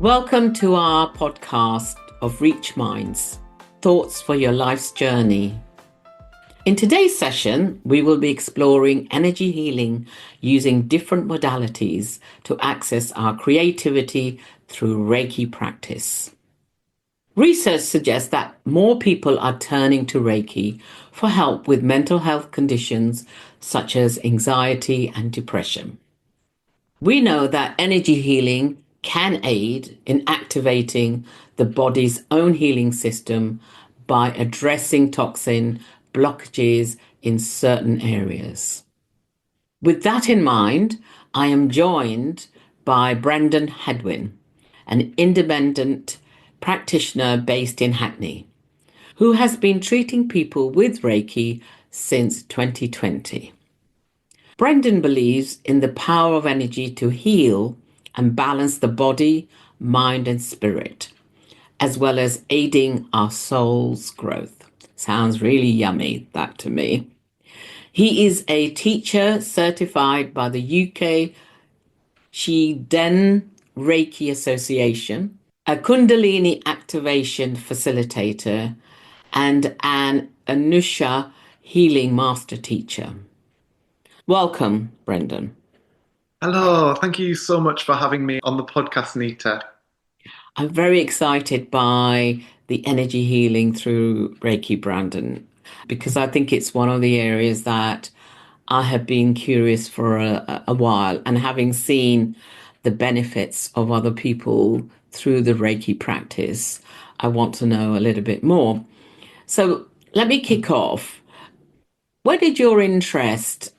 Welcome to our podcast of Reach Minds, Thoughts for Your Life's Journey. In today's session, we will be exploring energy healing using different modalities to access our creativity through Reiki practice. Research suggests that more people are turning to Reiki for help with mental health conditions such as anxiety and depression. We know that energy healing can aid in activating the body's own healing system by addressing toxin blockages in certain areas. With that in mind, I am joined by Brandon Hadwin, an independent practitioner based in Hackney, who has been treating people with Reiki since 2020. Brandon believes in the power of energy to heal and balance the body, mind, and spirit, as well as aiding our soul's growth. Sounds really yummy, that to me. He is a teacher certified by the UK Jikiden Reiki Association, a Kundalini Activation Facilitator, and an Anusha Healing Master Teacher. Welcome, Brendan. Hello, thank you so much for having me on the podcast, Nita. I'm very excited by the energy healing through Reiki, Brandon, because I think it's one of the areas that I have been curious for a while, and having seen the benefits of other people through the Reiki practice, I want to know a little bit more. So let me kick off. Where did your interest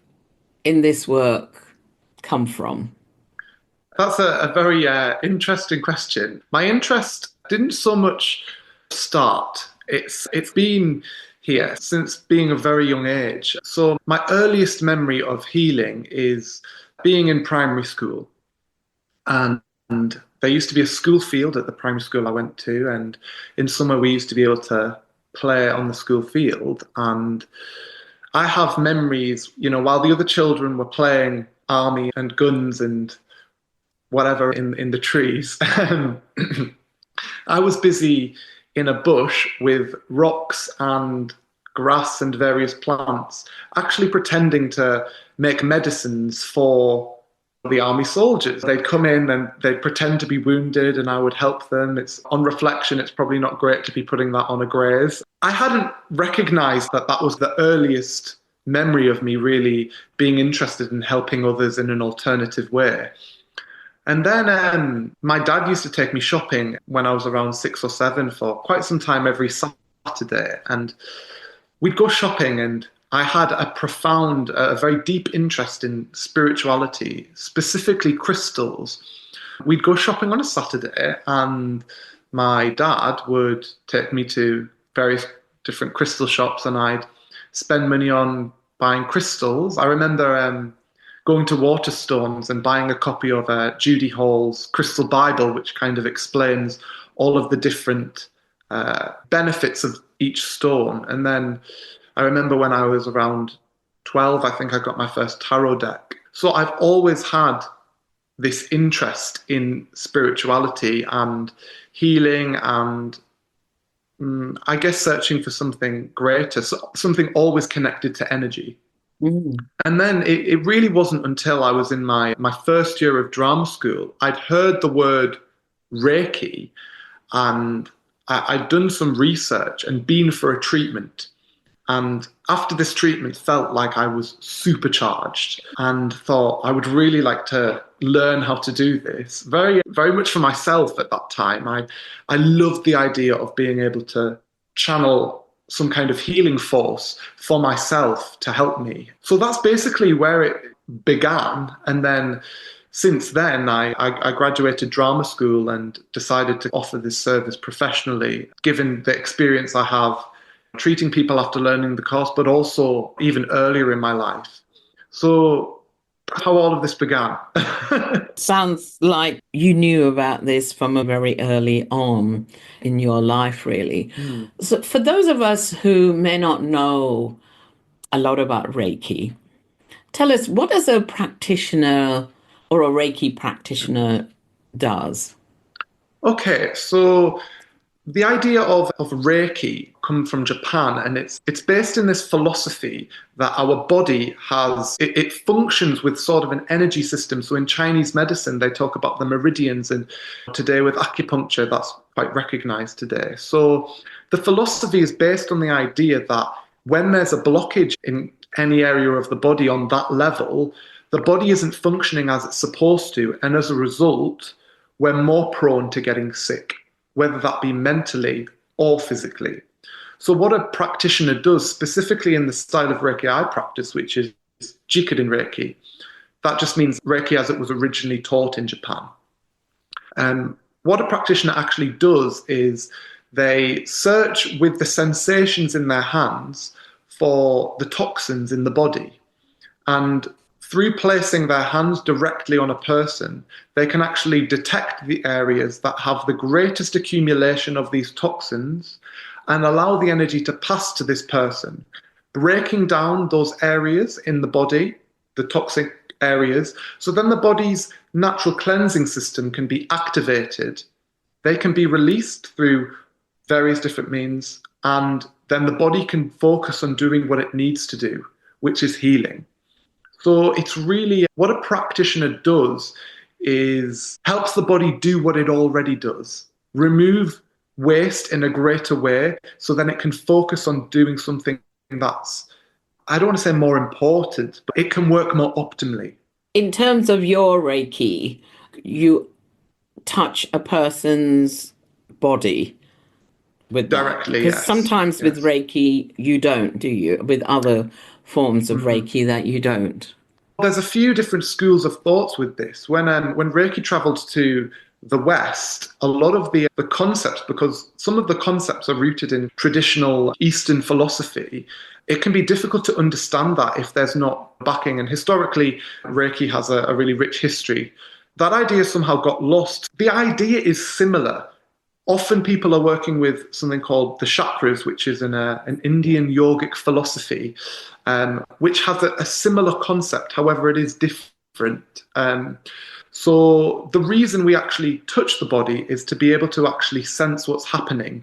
in this work come from? That's a very interesting question. My interest didn't so much start. It's been here since being a very young age. So my earliest memory of healing is being in primary school, and there used to be a school field at the primary school I went to, and in summer we used to be able to play on the school field. And I have memories, while the other children were playing army and guns and whatever in the trees. I was busy in a bush with rocks and grass and various plants, actually pretending to make medicines for the army soldiers. They'd come in and they'd pretend to be wounded, and I would help them. It's on reflection, it's probably not great to be putting that on a graze. I hadn't recognized that that was the earliest memory of me really being interested in helping others in an alternative way. And then my dad used to take me shopping when I was around 6 or 7 for quite some time every Saturday. And we'd go shopping, and I had a very deep interest in spirituality, specifically crystals. We'd go shopping on a Saturday, and my dad would take me to various different crystal shops, and I'd spend money on buying crystals. I remember going to Waterstones and buying a copy of Judy Hall's Crystal Bible, which kind of explains all of the different benefits of each stone. And then I remember when I was around 12, I think I got my first tarot deck. So I've always had this interest in spirituality and healing and I guess searching for something greater, something always connected to energy. Mm. And then it really wasn't until I was in my first year of drama school, I'd heard the word Reiki, and I'd done some research and been for a treatment. And after this treatment, felt like I was supercharged and thought I would really like to learn how to do this. Very, very much for myself at that time. I loved the idea of being able to channel some kind of healing force for myself to help me. So that's basically where it began. And then since then, I graduated drama school and decided to offer this service professionally, given the experience I have treating people after learning the course, but also even earlier in my life. So that's how all of this began. Sounds like you knew about this from a very early on in your life, really. Hmm. So, for those of us who may not know a lot about Reiki, tell us, what does a practitioner or a Reiki practitioner does? Okay, so the idea of Reiki comes from Japan, and it's based in this philosophy that our body it functions with sort of an energy system. So in Chinese medicine, they talk about the meridians, and today with acupuncture, that's quite recognized today. So the philosophy is based on the idea that when there's a blockage in any area of the body on that level, the body isn't functioning as it's supposed to, and as a result, we're more prone to getting sick, whether that be mentally or physically. So what a practitioner does, specifically in the style of Reiki I practice, which is Jikiden Reiki, that just means Reiki as it was originally taught in Japan. What a practitioner actually does is they search with the sensations in their hands for the toxins in the body. And through placing their hands directly on a person, they can actually detect the areas that have the greatest accumulation of these toxins and allow the energy to pass to this person, breaking down those areas in the body, the toxic areas, so then the body's natural cleansing system can be activated. They can be released through various different means, and then the body can focus on doing what it needs to do, which is healing. So it's really what a practitioner does is helps the body do what it already does, remove waste in a greater way, so then it can focus on doing something that's, I don't want to say more important, but it can work more optimally. In terms of your Reiki, you touch a person's body with that? Directly, Because yes. sometimes with Yes. Reiki, you don't, do you? With other forms of Mhm. Reiki that you don't. There's a few different schools of thoughts with this. When Reiki travelled to the West, a lot of the concepts, because some of the concepts are rooted in traditional Eastern philosophy, it can be difficult to understand that if there's not backing. And historically, Reiki has a really rich history. That idea somehow got lost. The idea is similar. Often people are working with something called the chakras, which is an Indian yogic philosophy, which has a similar concept. However, it is different. So the reason we actually touch the body is to be able to actually sense what's happening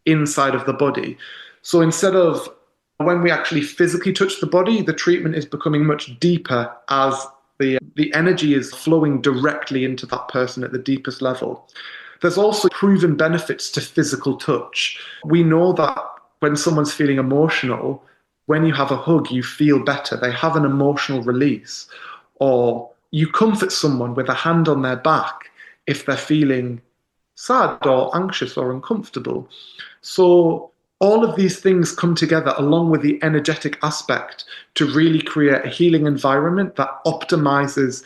inside of the body. So instead of when we actually physically touch the body, the treatment is becoming much deeper as the energy is flowing directly into that person at the deepest level. There's also proven benefits to physical touch. We know that when someone's feeling emotional, when you have a hug, you feel better. They have an emotional release. Or you comfort someone with a hand on their back if they're feeling sad or anxious or uncomfortable. So all of these things come together along with the energetic aspect to really create a healing environment that optimizes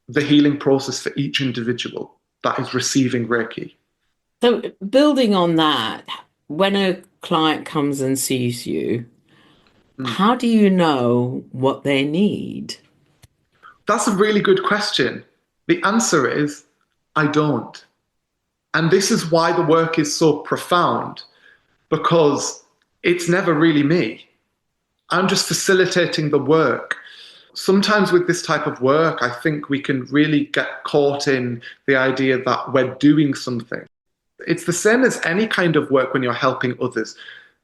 the healing process for each individual that is receiving Reiki. So, building on that, when a client comes and sees you, Mm. how do you know what they need? That's a really good question. The answer is I don't. And this is why the work is so profound, because it's never really me. I'm just facilitating the work. Sometimes with this type of work, I think we can really get caught in the idea that we're doing something. It's the same as any kind of work when you're helping others.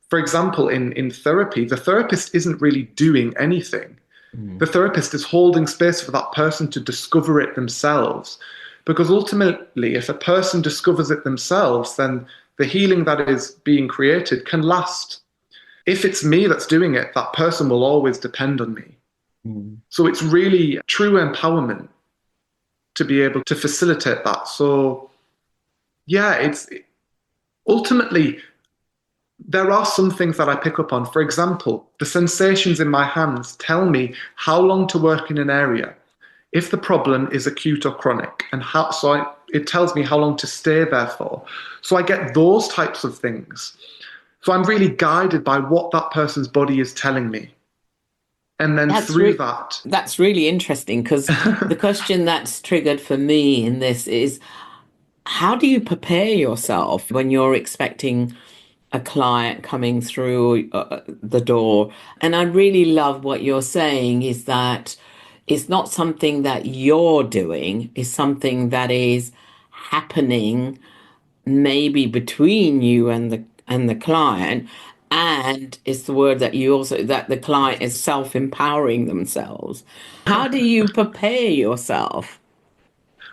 For example, in therapy, the therapist isn't really doing anything. The Mm. therapist is holding space for that person to discover it themselves. Because ultimately, if a person discovers it themselves, then the healing that is being created can last. If it's me that's doing it, that person will always depend on me. Mm. So it's really true empowerment to be able to facilitate that. So yeah, it's ultimately there are some things that I pick up on. For example, the sensations in my hands tell me how long to work in an area, if the problem is acute or chronic, and it tells me how long to stay there for. So I get those types of things. So I'm really guided by what that person's body is telling me. And then That's through re that, that's really interesting because the question that's triggered for me in this is how do you prepare yourself when you're expecting a client coming through the door? And I really love what you're saying is that it's not something that you're doing, it's something that is happening maybe between you and the client, and it's the word that you also that the client is self-empowering themselves. How do you prepare yourself?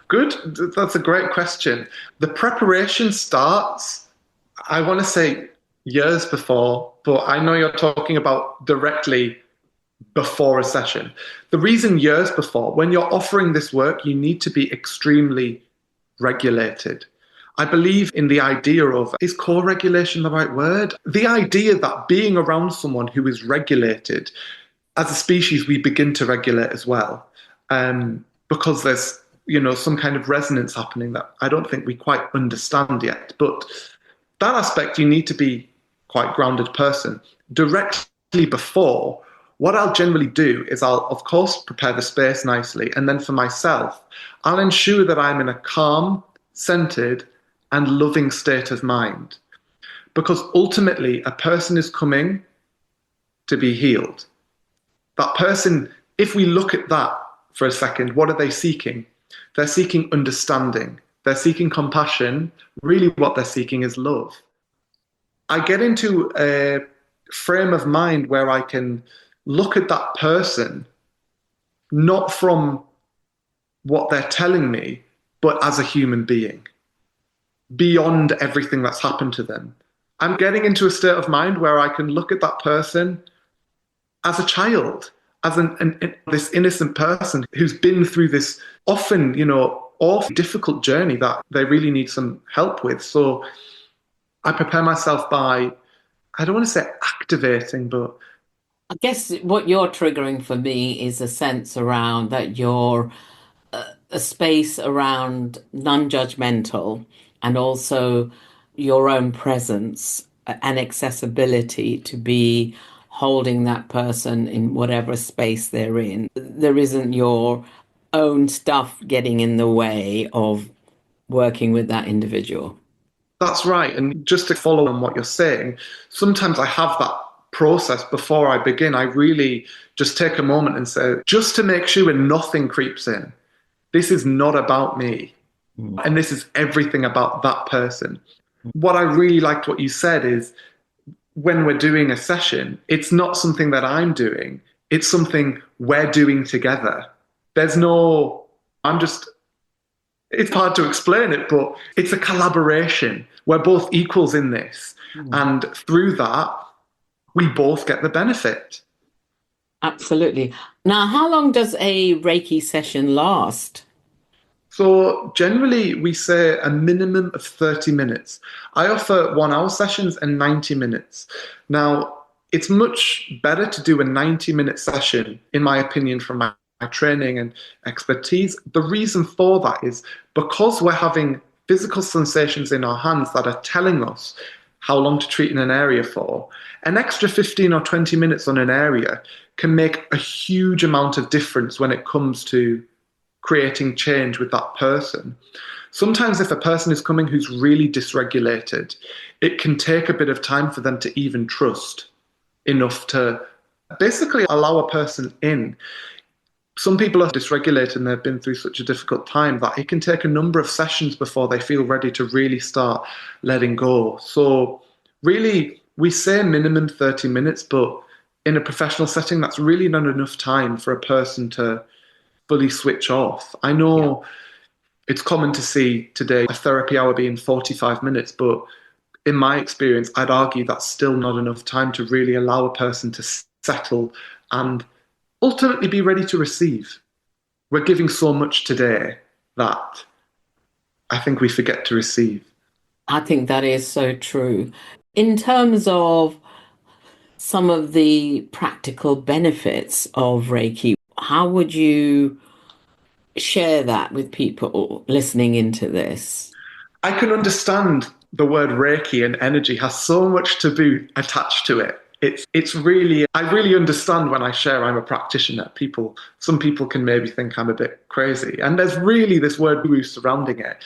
Good. That's a great question. The preparation starts, I want to say years before, but I know you're talking about directly before a session. The reason years before, when you're offering this work, you need to be extremely regulated. I believe in the idea of, is co-regulation the right word? The idea that being around someone who is regulated, as a species, we begin to regulate as well, because there's some kind of resonance happening that I don't think we quite understand yet. But that aspect, you need to be quite grounded person. Directly before, what I'll generally do is I'll, of course, prepare the space nicely. And then for myself, I'll ensure that I'm in a calm, centered, and loving state of mind. Because ultimately, a person is coming to be healed. That person, if we look at that for a second, what are they seeking? They're seeking understanding. They're seeking compassion. Really, what they're seeking is love. I get into a frame of mind where I can look at that person not from what they're telling me, but as a human being, beyond everything that's happened to them. I'm getting into a state of mind where I can look at that person as a child, as this innocent person who's been through this often, awful, difficult journey that they really need some help with. So I prepare myself by, I don't want to say activating, but I guess what you're triggering for me is a sense around that you're a space around non-judgmental and also your own presence and accessibility to be holding that person in whatever space they're in. There isn't your own stuff getting in the way of working with that individual. that's right. And just to follow on what you're saying, sometimes I have that process before I begin. I really just take a moment and say, just to make sure nothing creeps in. This is not about me. Mm. And this is everything about that person. What I really liked what you said is when we're doing a session, it's not something that I'm doing, it's something we're doing together. There's no, I'm just, it's hard to explain it, but it's a collaboration. We're both equals in this. Mm. And through that, we both get the benefit. Absolutely. Now, how long does a Reiki session last? So generally, we say a minimum of 30 minutes. I offer 1 hour sessions and 90 minutes. Now, it's much better to do a 90-minute session, in my opinion, from my training and expertise. The reason for that is because we're having physical sensations in our hands that are telling us how long to treat in an area for. An extra 15 or 20 minutes on an area can make a huge amount of difference when it comes to creating change with that person. Sometimes if a person is coming who's really dysregulated, it can take a bit of time for them to even trust enough to basically allow a person in. Some people are dysregulated and they've been through such a difficult time that it can take a number of sessions before they feel ready to really start letting go. So really, we say minimum 30 minutes, but in a professional setting, that's really not enough time for a person to fully switch off. I know it's common to see today a therapy hour being 45 minutes, but in my experience, I'd argue that's still not enough time to really allow a person to settle and ultimately be ready to receive. We're giving so much today that I think we forget to receive. I think that is so true. In terms of some of the practical benefits of Reiki, how would you share that with people listening into this? I can understand the word Reiki and energy has so much taboo attached to it. It's really, I really understand when I share I'm a practitioner. Some people can maybe think I'm a bit crazy. And there's really this word woo surrounding it.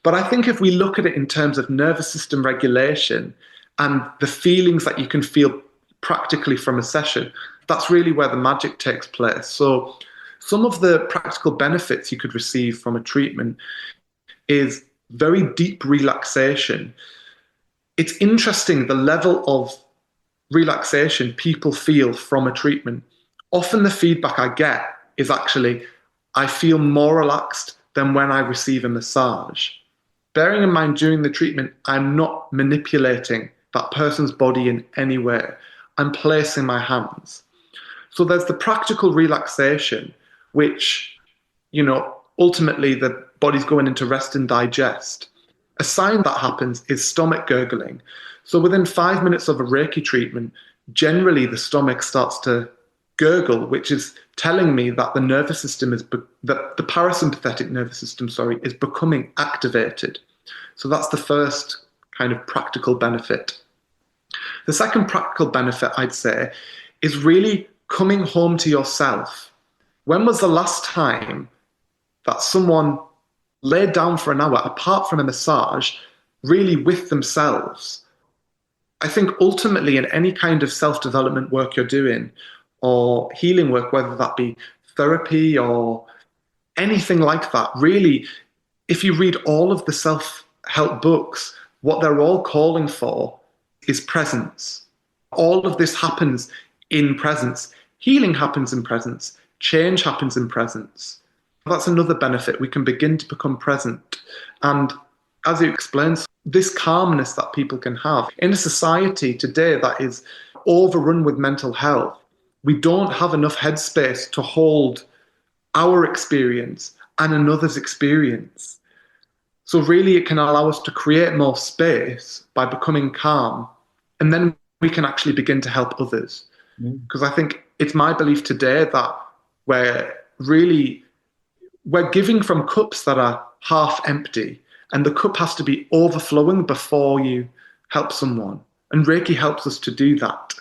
But I think if we look at it in terms of nervous system regulation and the feelings that you can feel practically from a session, that's really where the magic takes place. So some of the practical benefits you could receive from a treatment is very deep relaxation. It's interesting the level of relaxation people feel from a treatment. Often the feedback I get is actually, I feel more relaxed than when I receive a massage. Bearing in mind during the treatment, I'm not manipulating that person's body in any way. I'm placing my hands. So there's the practical relaxation, which, ultimately the body's going into rest and digest. A sign that happens is stomach gurgling. So within 5 minutes of a Reiki treatment, generally the stomach starts to gurgle, which is telling me that the nervous system that the parasympathetic nervous system, is becoming activated. So that's the first kind of practical benefit. The second practical benefit, I'd say, is really coming home to yourself. When was the last time that someone laid down for an hour, apart from a massage, really with themselves? I think ultimately in any kind of self-development work you're doing or healing work, whether that be therapy or anything like that, really, if you read all of the self-help books, what they're all calling for is presence. All of this happens in presence. Healing happens in presence. Change happens in presence. That's another benefit. We can begin to become present. And as you explained, this calmness that people can have in a society today that is overrun with mental health, we don't have enough headspace to hold our experience and another's experience. So really it can allow us to create more space by becoming calm, and then we can actually begin to help others. Because I think it's my belief today that we're really, we're giving from cups that are half empty, and the cup has to be overflowing before you help someone. And Reiki helps us to do that.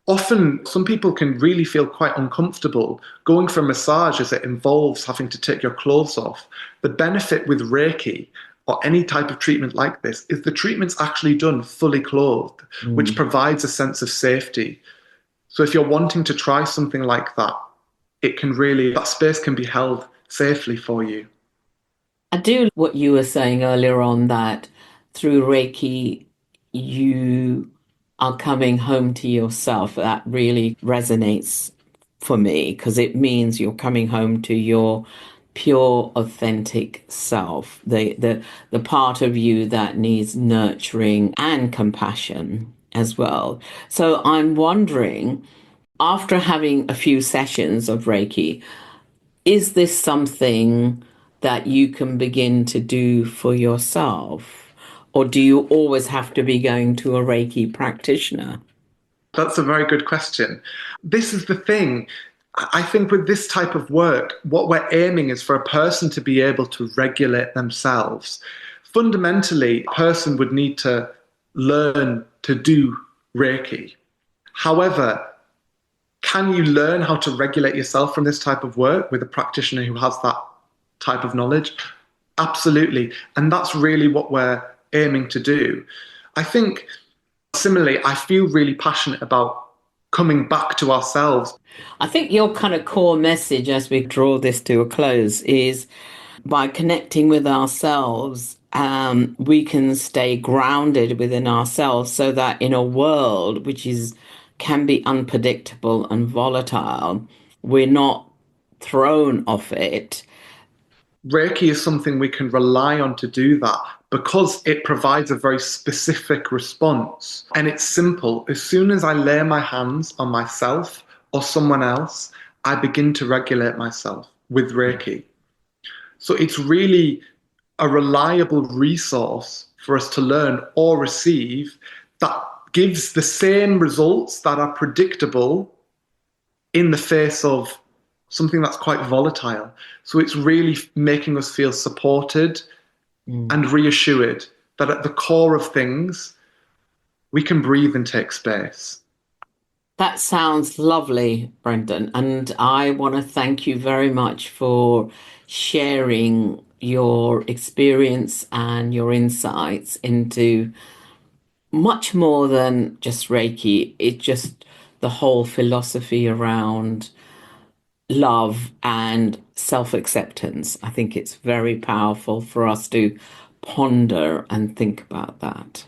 Often, some people can really feel quite uncomfortable going for a massage as it involves having to take your clothes off. The benefit with Reiki or any type of treatment like this is the treatment's actually done fully clothed, which provides a sense of safety. So if you're wanting to try something like that, that space can be held safely for you. I do what you were saying earlier on, that through Reiki, you are coming home to yourself. That really resonates for me because it means you're coming home to your pure, authentic self, the part of you that needs nurturing and compassion as well. So I'm wondering, after having a few sessions of Reiki, is this something that you can begin to do for yourself? Or do you always have to be going to a Reiki practitioner? That's a very good question. This is the thing. I think with this type of work, what we're aiming is for a person to be able to regulate themselves. Fundamentally, a person would need to learn to do Reiki. However, can you learn how to regulate yourself from this type of work with a practitioner who has that type of knowledge? Absolutely. And that's really what we're aiming to do. I think similarly, I feel really passionate about coming back to ourselves. I think your kind of core message as we draw this to a close is by connecting with ourselves, we can stay grounded within ourselves so that in a world which can be unpredictable and volatile, we're not thrown off it. Reiki is something we can rely on to do that because it provides a very specific response. And it's simple. As soon as I lay my hands on myself or someone else, I begin to regulate myself with Reiki. So it's really a reliable resource for us to learn or receive that gives the same results that are predictable in the face of something that's quite volatile. So it's really making us feel supported and reassured that at the core of things, we can breathe and take space. That sounds lovely, Brendan. And I want to thank you very much for sharing your experience and your insights into much more than just Reiki. It's just the whole philosophy around love and self acceptance. I think it's very powerful for us to ponder and think about that?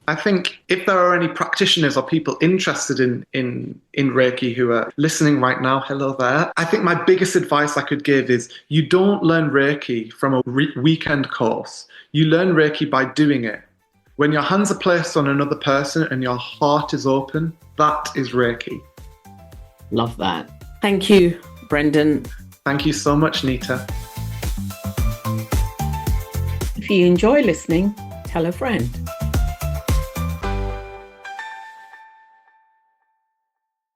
I think if there are any practitioners or people interested in Reiki who are listening right now, hello there. I think my biggest advice I could give is you don't learn Reiki from a weekend course. You learn Reiki by doing it. When your hands are placed on another person and your heart is open, that is Reiki. Love that. Thank you, Brendan. Thank you so much, Nita. If you enjoy listening, tell a friend.